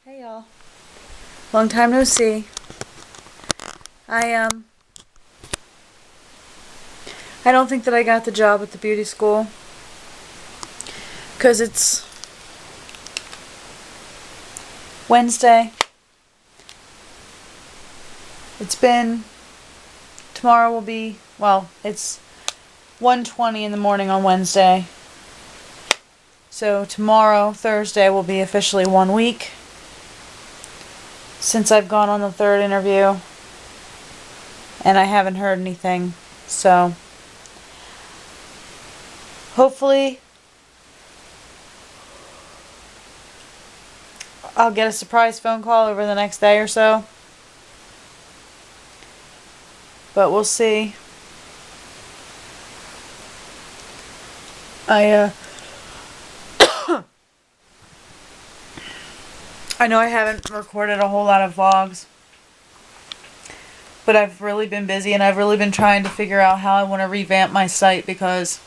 Hey y'all. Long time no see. I I don't think that I got the job at the beauty school cuz it's Wednesday. It's been tomorrow will be, well, it's 1:20 in the morning on Wednesday. So tomorrow, Thursday, will be officially 1 week since I've gone on the third interview and I haven't heard anything. So hopefully I'll get a surprise phone call over the next day or so. But we'll see. I know I haven't recorded a whole lot of vlogs, but I've really been busy and I've really been trying to figure out how I want to revamp my site because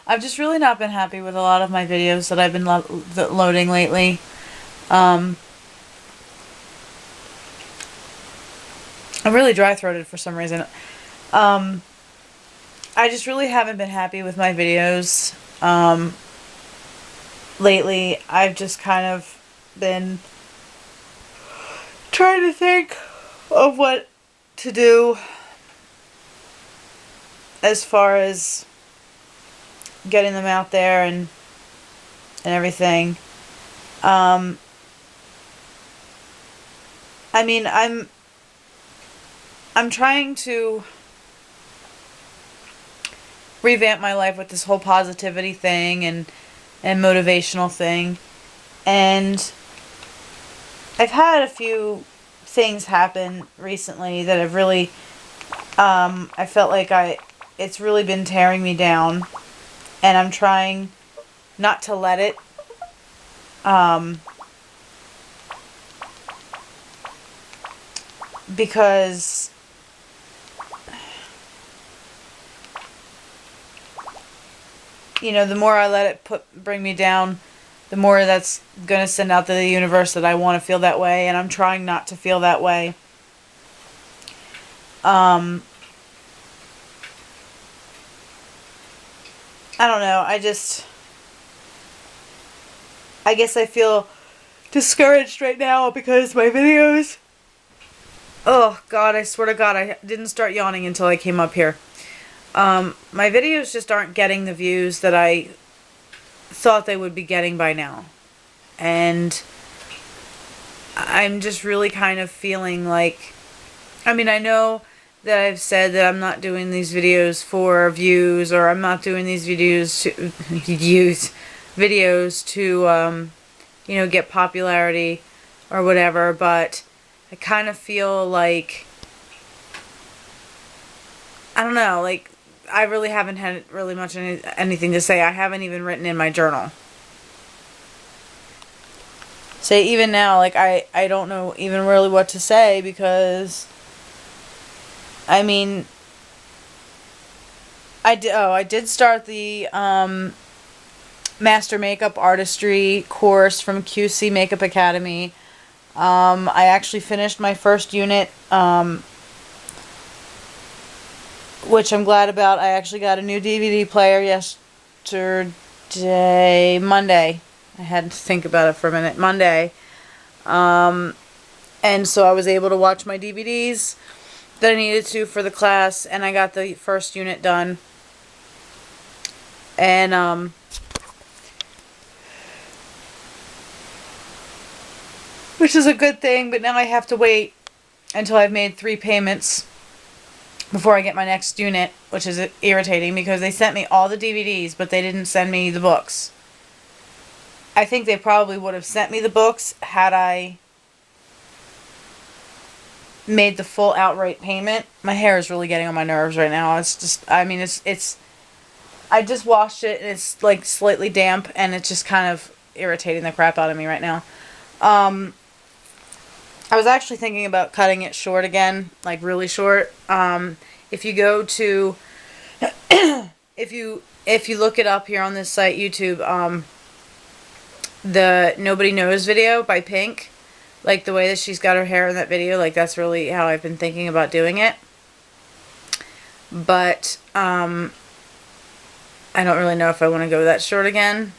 I've just really not been happy with a lot of my videos that I've been loading lately. I'm really dry-throated for some reason. I just really haven't been happy with my videos. Lately, I've just kind of been trying to think of what to do as far as getting them out there and everything. I mean, I'm trying to revamp my life with this whole positivity thing and motivational thing, and I've had a few things happen recently that have really I felt like it's really been tearing me down, and I'm trying not to let it because the more I let it bring me down, the more that's going to send out to the universe that I want to feel that way, and I'm trying not to feel that way. I don't know, I guess I feel discouraged right now because my videos, oh God, I swear to God, I didn't start yawning until I came up here. My videos just aren't getting the views that I thought they would be getting by now. And I'm just really kind of feeling like, I mean, I know that I've said that I'm not doing these videos for views, or I'm not doing these videos to get popularity or whatever, but I kind of feel like, I don't know, like, I really haven't had really much anything to say. I haven't even written in my journal. So even now, like, I don't know even really what to say because, I mean, I did start the Master Makeup Artistry course from QC Makeup Academy. I actually finished my first unit, which I'm glad about. I actually got a new DVD player Monday. I had to think about it for a minute. Monday. And so I was able to watch my DVDs that I needed to for the class, and I got the first unit done. And, which is a good thing, but now I have to wait until I've made 3 payments before I get my next unit, which is irritating because they sent me all the DVDs, but they didn't send me the books. I think they probably would have sent me the books had I made the full outright payment. My hair is really getting on my nerves right now. It's just, I mean, it's I just washed it and it's like slightly damp, and it's just kind of irritating the crap out of me right now. I was actually thinking about cutting it short again, like really short. If you go to, if you look it up here on this site, YouTube, the Nobody Knows video by Pink. Like the way that she's got her hair in that video, like that's really how I've been thinking about doing it. But I don't really know if I want to go that short again.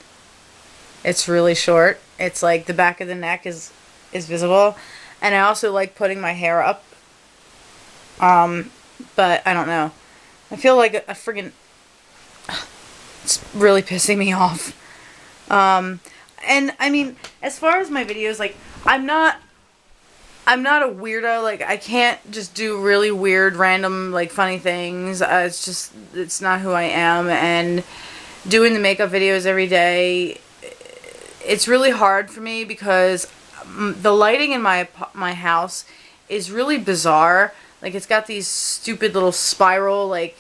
It's really short. It's like the back of the neck is visible. And I also like putting my hair up. But I don't know. I feel like a friggin'... It's really pissing me off. And I mean, as far as my videos, like, I'm not a weirdo. Like, I can't just do really weird, random, like, funny things. It's not who I am. And doing the makeup videos every day, it's really hard for me because the lighting in my house is really bizarre. Like, it's got these stupid little spiral, like,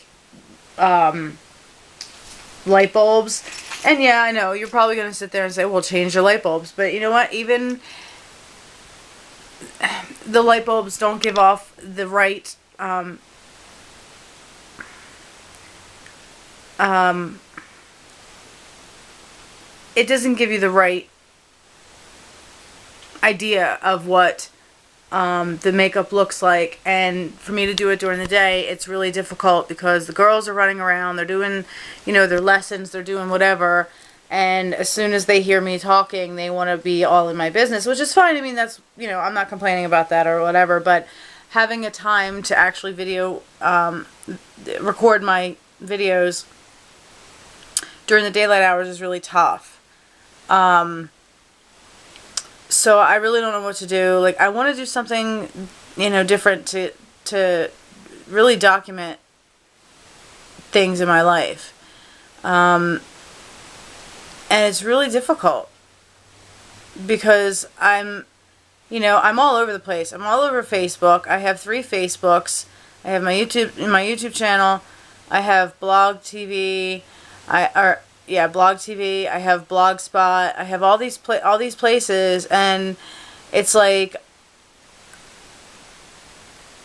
light bulbs. And yeah, I know, you're probably going to sit there and say, well, change your light bulbs. But you know what? Even the light bulbs don't give off the right, it doesn't give you the right idea of what the makeup looks like. And for me to do it during the day, it's really difficult because the girls are running around, they're doing, you know, their lessons, they're doing whatever, and as soon as they hear me talking, they want to be all in my business, which is fine. I mean, that's, you know, I'm not complaining about that or whatever, but having a time to actually record my videos during the daylight hours is really tough. So I really don't know what to do. Like, I want to do something, you know, different to really document things in my life. And it's really difficult because I'm all over the place. I'm all over Facebook. I have 3 Facebooks. I have my YouTube channel. I have Blog TV. Blog TV. I have Blogspot. I have all these places, and it's like,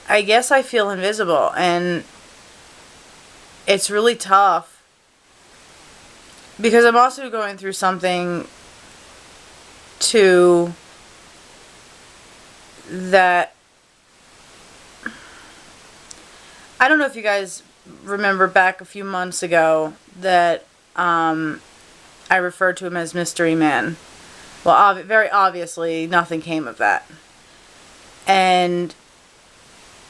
I guess I feel invisible, and it's really tough because I'm also going through something too that I don't know if you guys remember back a few months ago that I referred to him as Mystery Man. Well, very obviously, nothing came of that. And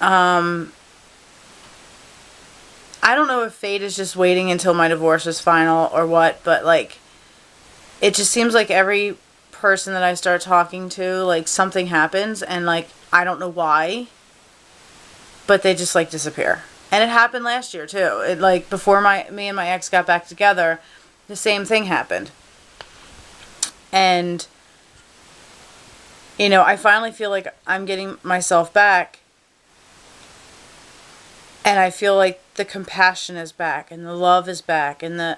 I don't know if fate is just waiting until my divorce is final or what, but, like, it just seems like every person that I start talking to, like, something happens, and, like, I don't know why, but they just, like, disappear. And it happened last year, too. It, like, before me and my ex got back together, the same thing happened. And, you know, I finally feel like I'm getting myself back. And I feel like the compassion is back, and the love is back, and the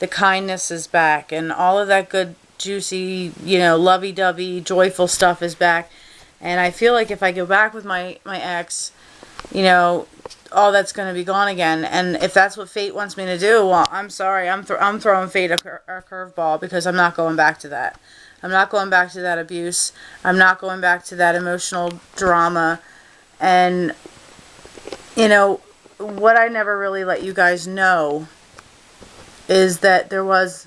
kindness is back, and all of that good, juicy, you know, lovey-dovey, joyful stuff is back. And I feel like if I go back with my ex, you know, all that's going to be gone again. And if that's what fate wants me to do, well, I'm sorry. I'm throwing fate a curveball, because I'm not going back to that. I'm not going back to that abuse. I'm not going back to that emotional drama. And, you know, what I never really let you guys know is that there was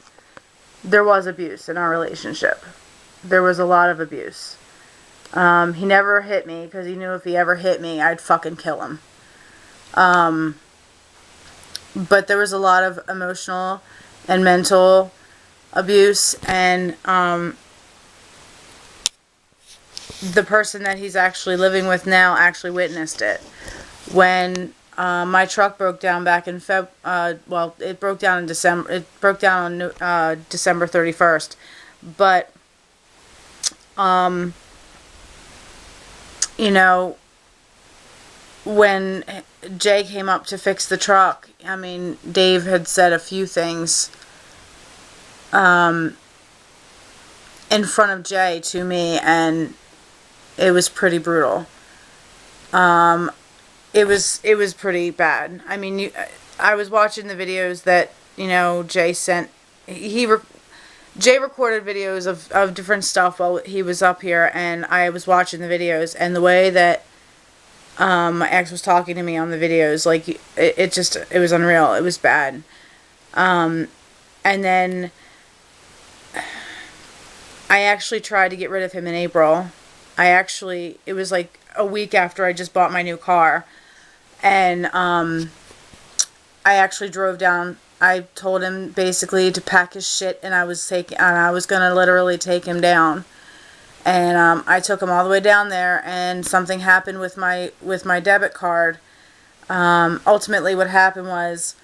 abuse in our relationship. There was a lot of abuse. He never hit me because he knew if he ever hit me, I'd fucking kill him. But there was a lot of emotional and mental abuse, and the person that he's actually living with now actually witnessed it. When my truck broke down back in it broke down in December. It broke down on December 31st. But, you know, when Jay came up to fix the truck, I mean, Dave had said a few things in front of Jay to me, and it was pretty brutal. It was pretty bad. I mean, I was watching the videos that, you know, Jay sent. Jay recorded videos of different stuff while he was up here, and I was watching the videos, and the way that my ex was talking to me on the videos, like, it was unreal. It was bad. And then I actually tried to get rid of him in April. It was like a week after I just bought my new car, and I actually drove down. I told him basically to pack his shit, and I was gonna literally take him down. And I took him all the way down there, and something happened with my debit card. Ultimately, what happens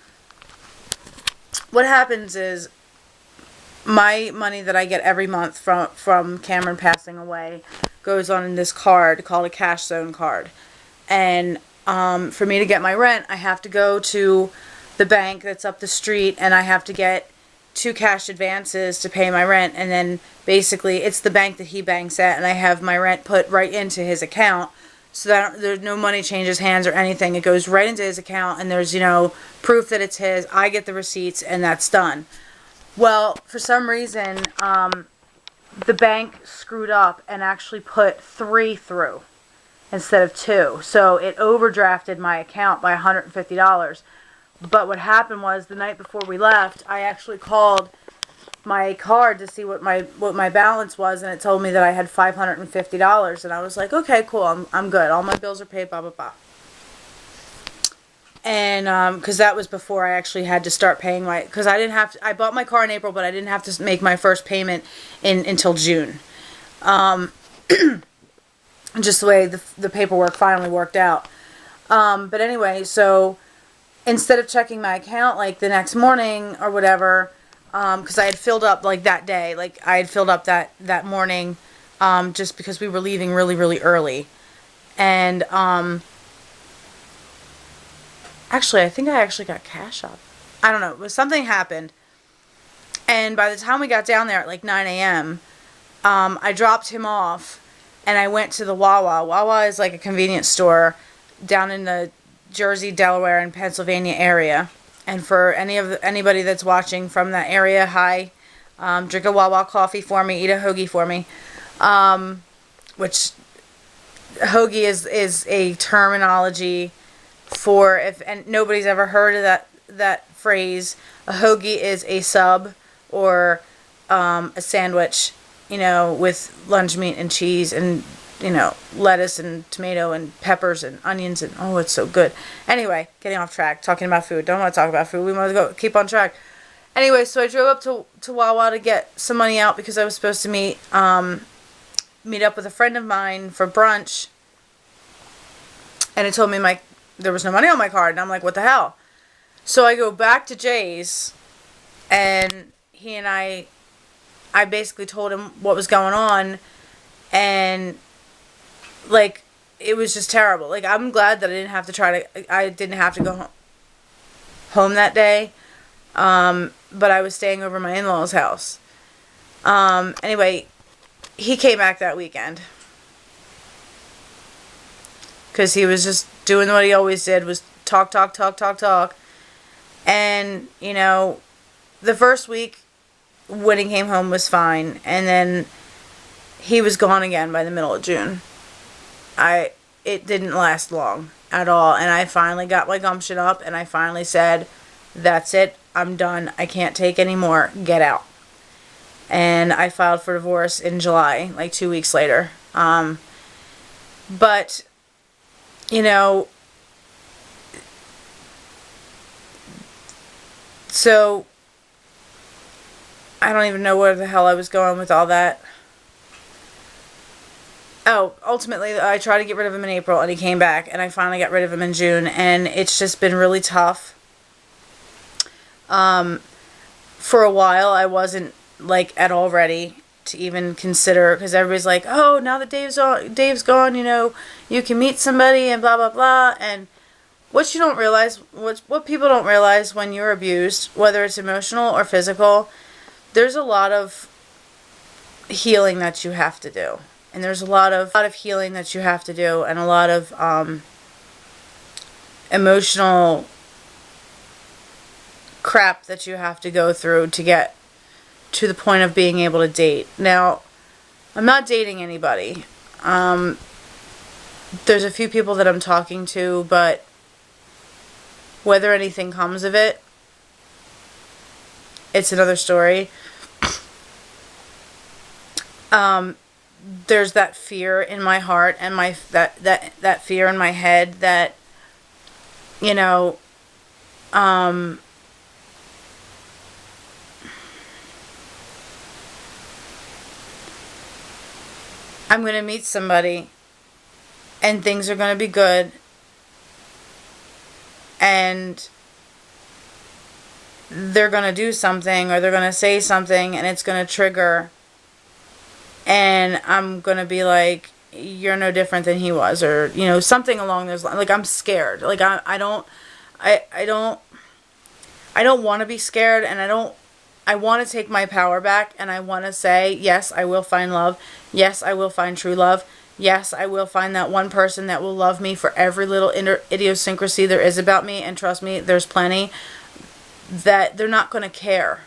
is my money that I get every month from Cameron passing away goes on this card called a cash zone card. And for me to get my rent, I have to go to the bank that's up the street, and I have to get 2 cash advances to pay my rent, and then basically it's the bank that he banks at, and I have my rent put right into his account, so that there's no money changes hands or anything. It goes right into his account, and there's, proof that it's his. I get the receipts, and that's done. Well, for some reason, the bank screwed up and actually put 3 through instead of 2. So it overdrafted my account by $150. But what happened was, the night before we left, I actually called my card to see what my balance was, and it told me that I had $550. And I was like, okay, cool, I'm good. All my bills are paid, blah, blah, blah. And because that was before I actually had to start paying because I bought my car in April, but I didn't have to make my first payment until June. Just the way the paperwork finally worked out. But anyway, so instead of checking my account like the next morning or whatever, because I had filled up like that day, like I had filled up that morning, just because we were leaving really, really early. And actually, I think I actually got cash up. I don't know. Something happened. And by the time we got down there at like 9 a.m., I dropped him off, and I went to the Wawa. Wawa is like a convenience store down in the Jersey, Delaware, and Pennsylvania area. And for anybody that's watching from that area, hi, drink a Wawa coffee for me, eat a hoagie for me. Which hoagie is a terminology for, and nobody's ever heard of that phrase. A hoagie is a sub or a sandwich, with lunch meat and cheese and lettuce and tomato and peppers and onions, and oh, it's so good. Anyway, getting off track, talking about food. Don't want to talk about food. We want to keep on track. Anyway, so I drove up to Wawa to get some money out because I was supposed to meet up with a friend of mine for brunch, and it told me there was no money on my card, and I'm like, what the hell? So I go back to Jay's, and he and I basically told him what was going on, and like, it was just terrible. Like, I'm glad that I didn't have to go home that day. But I was staying over my in-laws' house. Anyway, he came back that weekend. Because he was just doing what he always did, was talk. And, the first week when he came home was fine. And then he was gone again by the middle of June. It didn't last long at all, and I finally got my gumption up, and I finally said, that's it, I'm done, I can't take any more, get out. And I filed for divorce in July, like 2 weeks later. But, so, I don't even know where the hell I was going with all that. Oh, ultimately, I tried to get rid of him in April, and he came back, and I finally got rid of him in June, and it's just been really tough. For a while, I wasn't, like, at all ready to even consider, because everybody's like, oh, now that Dave's gone, you can meet somebody, and blah, blah, blah, and what you don't realize, what people don't realize when you're abused, whether it's emotional or physical, there's a lot of healing that you have to do. And there's a lot of healing that you have to do, and a lot of emotional crap that you have to go through to get to the point of being able to date. Now, I'm not dating anybody. There's a few people that I'm talking to, but whether anything comes of it, it's another story. There's that fear in my heart and that fear in my head that, you know, I'm going to meet somebody and things are going to be good, and they're going to do something or they're going to say something and it's going to trigger, and I'm going to be like, you're no different than he was, or, you know, something along those lines. Like, I'm scared. Like, I don't want to be scared, and I want to take my power back, and I want to say, yes, I will find love. Yes, I will find true love. Yes, I will find that one person that will love me for every little idiosyncrasy there is about me, and trust me, there's plenty. That they're not going to care.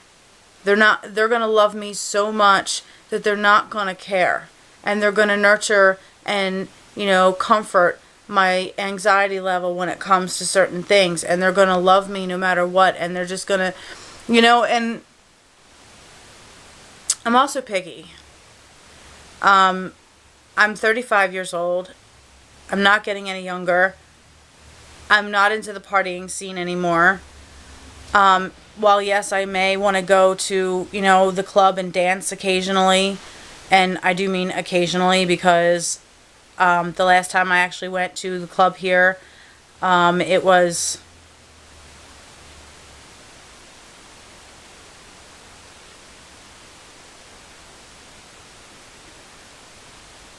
They're going to love me so much that they're not going to care. And they're going to nurture and, you know, comfort my anxiety level when it comes to certain things. And they're going to love me no matter what. And they're just going to, you know, and I'm also picky. I'm 35 years old. I'm not getting any younger. I'm not into the partying scene anymore. While yes, I may want to go to, you know, the club and dance occasionally, and I do mean occasionally, because the last time I actually went to the club here, it was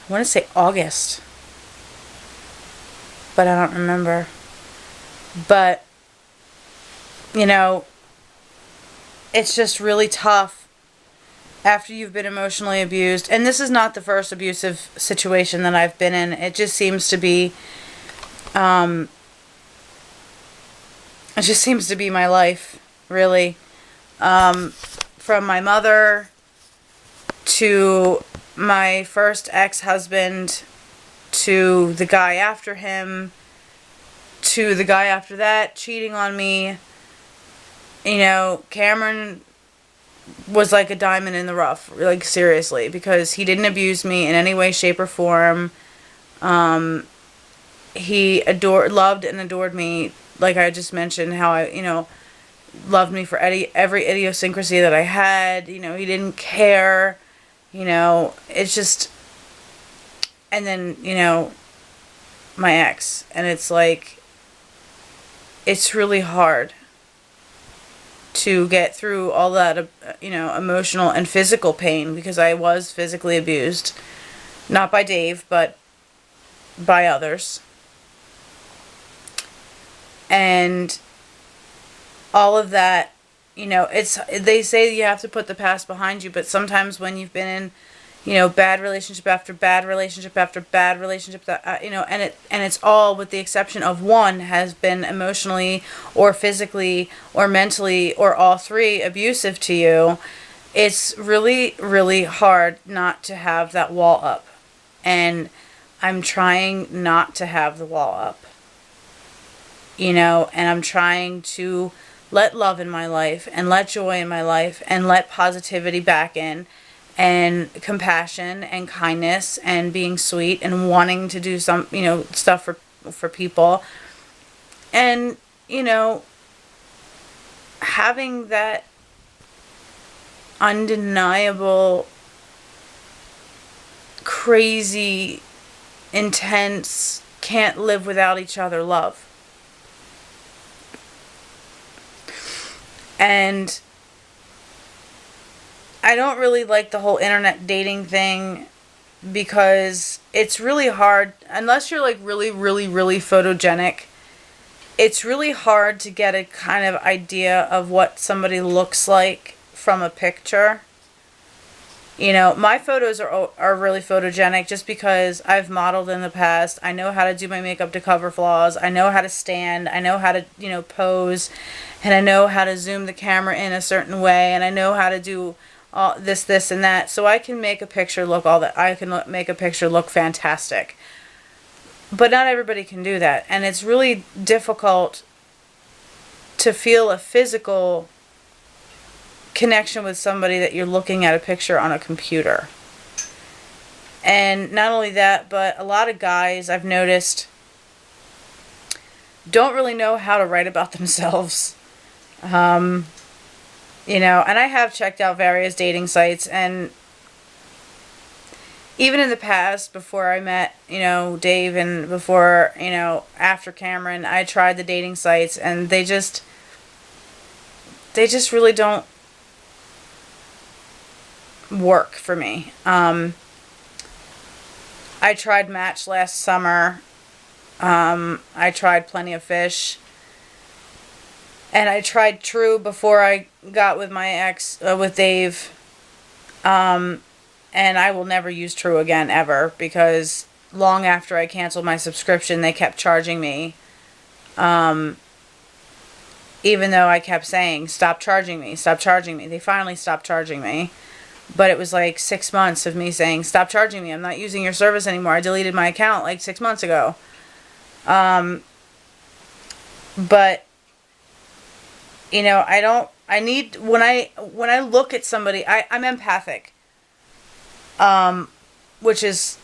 I want to say August, but I don't remember. But, you know, it's just really tough after you've been emotionally abused. And this is not the first abusive situation that I've been in. It just seems to be, my life, really. From my mother to my first ex-husband to the guy after him to the guy after that cheating on me. You know, Cameron was like a diamond in the rough, like, seriously, because he didn't abuse me in any way, shape, or form. He loved and adored me, like I just mentioned, how I, you know, loved me for every idiosyncrasy that I had. You know, he didn't care. You know, it's just, and then, you know, my ex, and it's like, it's really hard to get through all that, you know, emotional and physical pain, because I was physically abused, not by Dave, but by others. And all of that, you know, they say you have to put the past behind you, but sometimes when you've been in, you know, bad relationship after bad relationship after bad relationship, that, you know, and it's all, with the exception of one, has been emotionally or physically or mentally or all three abusive to you, it's really, really hard not to have that wall up. And I'm trying not to have the wall up, you know, and I'm trying to let love in my life, and let joy in my life, and let positivity back in, and compassion and kindness and being sweet and wanting to do some, you know, stuff for people. And, you know, having that undeniable, crazy, intense, can't live without each other love. And I don't really like the whole internet dating thing, because it's really hard, unless you're like really, really, really photogenic, it's really hard to get a kind of idea of what somebody looks like from a picture. You know, my photos are really photogenic just because I've modeled in the past. I know how to do my makeup to cover flaws. I know how to stand. I know how to, you know, pose. And I know how to zoom the camera in a certain way. And I know how to do this, and that, so I can make a picture look make a picture look fantastic. But not everybody can do that, and it's really difficult to feel a physical connection with somebody that you're looking at a picture on a computer. And not only that, but a lot of guys, I've noticed, don't really know how to write about themselves. You know, and I have checked out various dating sites, and even in the past, before I met, you know, Dave, and before, you know, after Cameron, I tried the dating sites, and they just really don't work for me. I tried Match last summer. I tried Plenty of Fish. And I tried True before I got with my ex, with Dave. And I will never use True again, ever. Because long after I canceled my subscription, they kept charging me. Even though I kept saying, stop charging me, stop charging me. They finally stopped charging me. But it was like 6 months of me saying, stop charging me. I'm not using your service anymore. I deleted my account like 6 months ago. But... you know, when I look at somebody, I'm empathic. Which is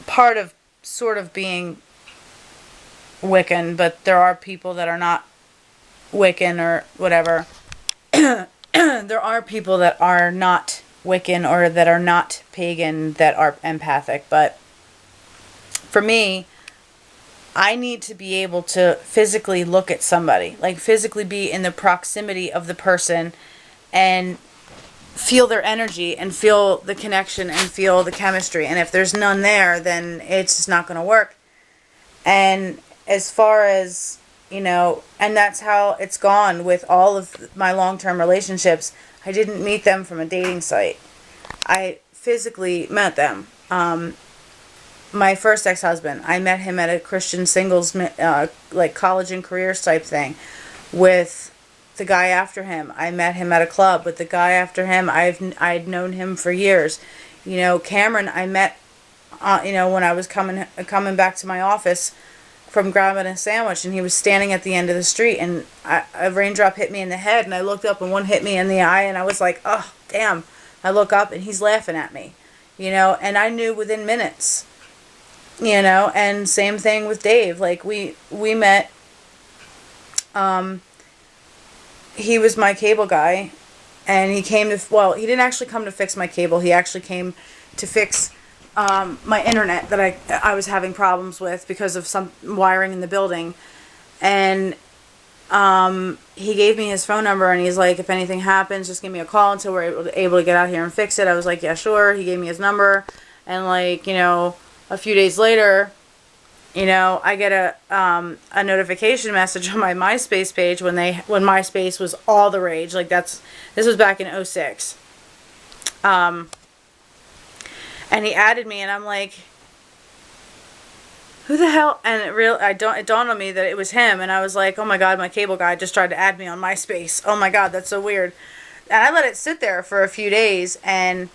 part of sort of being Wiccan, but there are people that are not Wiccan or whatever. There are people that are not Wiccan or that are not pagan that are empathic, but for me, I need to be able to physically look at somebody, like physically be in the proximity of the person and feel their energy and feel the connection and feel the chemistry. And if there's none there, then it's just not going to work. And as far as, you know, and that's how it's gone with all of my long-term relationships. I didn't meet them from a dating site. I physically met them. My first ex-husband, I met him at a Christian singles, like college and careers type thing. With the guy after him, I met him at a club. With the guy after him, I'd known him for years. You know, Cameron, I met, you know, when I was coming back to my office from grabbing a sandwich, and he was standing at the end of the street, and a raindrop hit me in the head, and I looked up, and one hit me in the eye, and I was like, oh, damn. I look up, and he's laughing at me, you know, and I knew within minutes. You know, and same thing with Dave. Like, we met, he was my cable guy, and he came to, well, he didn't actually come to fix my cable. He actually came to fix my internet that I was having problems with because of some wiring in the building. And he gave me his phone number, and he's like, if anything happens, just give me a call until we're able to get out here and fix it. I was like, yeah, sure. He gave me his number, and like, you know, a few days later, you know, I get a notification message on my MySpace page when MySpace was all the rage. Like, this was back in 2006. And he added me, and I'm like, who the hell? And it dawned on me that it was him, and I was like, oh my god, my cable guy just tried to add me on MySpace. Oh my god, that's so weird. And I let it sit there for a few days, and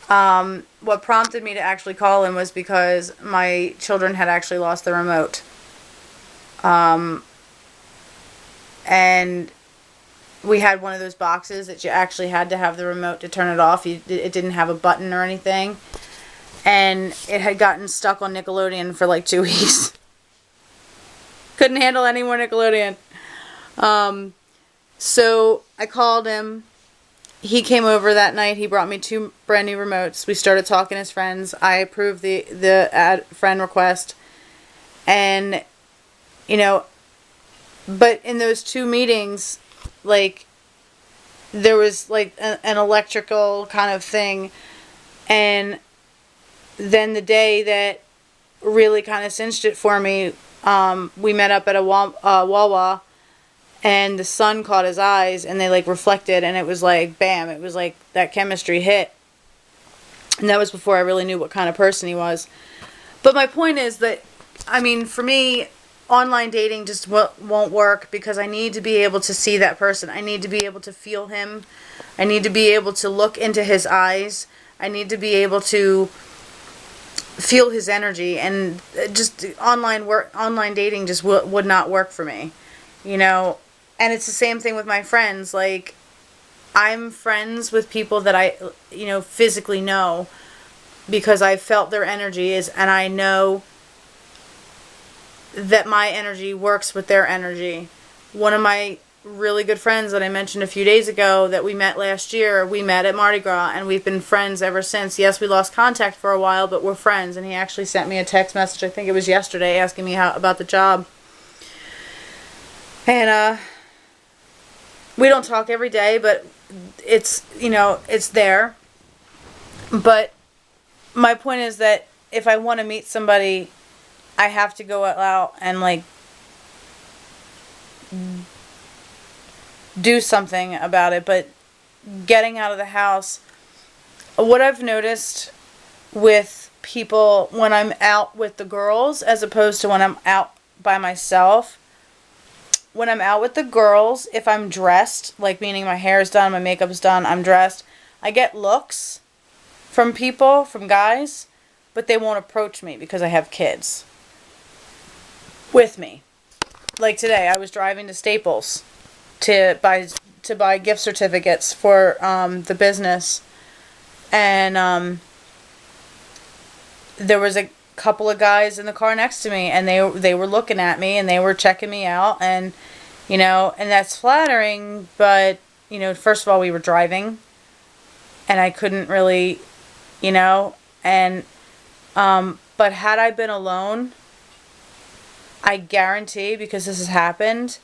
what prompted me to actually call him was because my children had actually lost the remote. And we had one of those boxes that you actually had to have the remote to turn it off. It didn't have a button or anything. And it had gotten stuck on Nickelodeon for like 2 weeks. Couldn't handle any more Nickelodeon. So I called him. He came over that night. He brought me 2 brand new remotes. We started talking as friends. I approved the add friend request. And, you know, but in those 2 meetings, like, there was like an electrical kind of thing. And then the day that really kind of cinched it for me, we met up at a Wawa. And the sun caught his eyes, and they, like, reflected, and it was like, bam, it was like that chemistry hit. And that was before I really knew what kind of person he was. But my point is that, I mean, for me, online dating just won't work because I need to be able to see that person. I need to be able to feel him. I need to be able to look into his eyes. I need to be able to feel his energy, and just online dating just would not work for me, you know. And it's the same thing with my friends. Like, I'm friends with people that I, you know, physically know because I felt their energies, and I know that my energy works with their energy. One of my really good friends that I mentioned a few days ago that we met last year, we met at Mardi Gras, and we've been friends ever since. Yes, we lost contact for a while, but we're friends, and he actually sent me a text message, I think it was yesterday, asking me about the job. And we don't talk every day, but it's, you know, it's there. But my point is that if I want to meet somebody, I have to go out and, like, do something about it. But getting out of the house, what I've noticed with people when I'm out with the girls as opposed to when I'm out by myself, when I'm out with the girls, if I'm dressed, like meaning my hair is done, my makeup is done, I'm dressed, I get looks from people, from guys, but they won't approach me because I have kids with me. Like today, I was driving to Staples to buy gift certificates for the business, and there was a couple of guys in the car next to me, and they were looking at me, and they were checking me out, and, you know, and that's flattering, but, you know, first of all, we were driving, and I couldn't really, you know, and but had I been alone, I guarantee, because this has happened,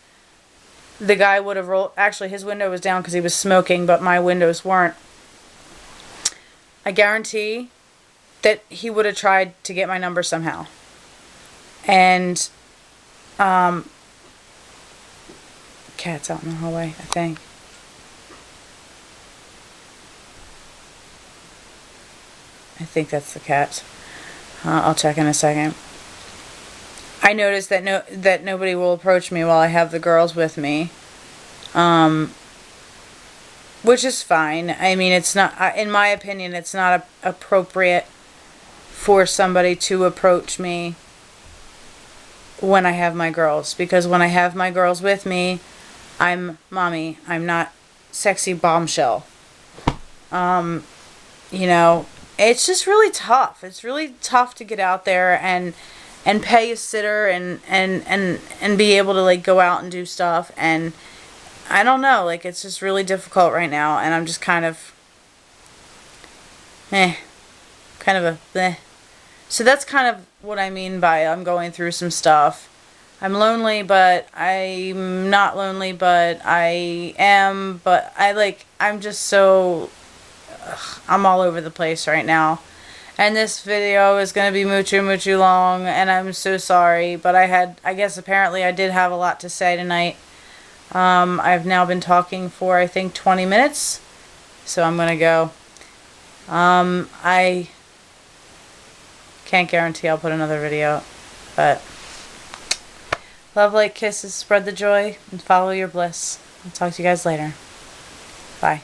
the guy would have rolled. Actually, his window was down because he was smoking, but my windows weren't. I guarantee that he would have tried to get my number somehow. And cat's out in the hallway, I think. I think that's the cat. I'll check in a second. I noticed that nobody will approach me while I have the girls with me, which is fine. I mean, it's not, in my opinion, it's not appropriate for somebody to approach me when I have my girls, because when I have my girls with me, I'm mommy. I'm not sexy bombshell. You know, it's just really tough. It's really tough to get out there and pay a sitter and be able to, like, go out and do stuff. And I don't know, like, it's just really difficult right now, and I'm just kind of so that's kind of what I mean by I'm going through some stuff. I'm lonely, but I'm not lonely, but I am, but I'm just so, I'm all over the place right now. And this video is going to be mucho long, and I'm so sorry, but I guess apparently I did have a lot to say tonight. I've now been talking for, I think, 20 minutes, so I'm going to go. I can't guarantee I'll put another video up, but love, light, kisses, spread the joy, and follow your bliss. I'll talk to you guys later. Bye.